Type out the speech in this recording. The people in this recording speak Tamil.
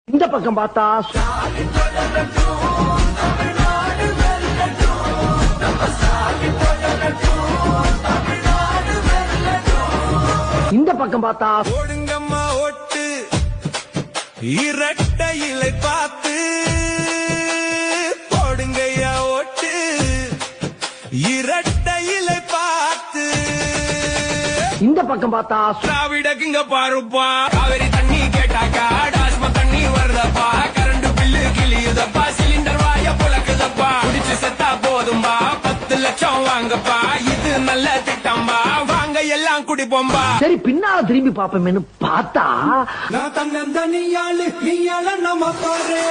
இந்த பக்கம் பார்த்தா இந்த பக்கம் பார்த்தா ஓடுங்கம்மா ஓட்டு இரட்டை இலை பார்த்து போடுங்கய்யா ஓட்டு இரட்டை இலை பார்த்து இந்த பக்கம் பார்த்தா திராவிடக்குங்க பாருப்பா காவிரி தண்ணி கேட்டாக்கா டாஸ்மா தண்ணி வருதப்பா கரண்ட் பில்லு கிளியுதப்பா சிலிண்டர் வாய புழக்குதப்பா குடிச்சு செத்தா போதும்பா 10 லட்சம் வாங்கப்பா இது நல்ல திட்டம்பா வாங்க எல்லாம் குடிப்போம்பா. சரி பின்னால திரும்பி பாப்போமேன்னு பார்த்தா நான் தன்னந்தனியாளு நீயாள நம்ம பாரு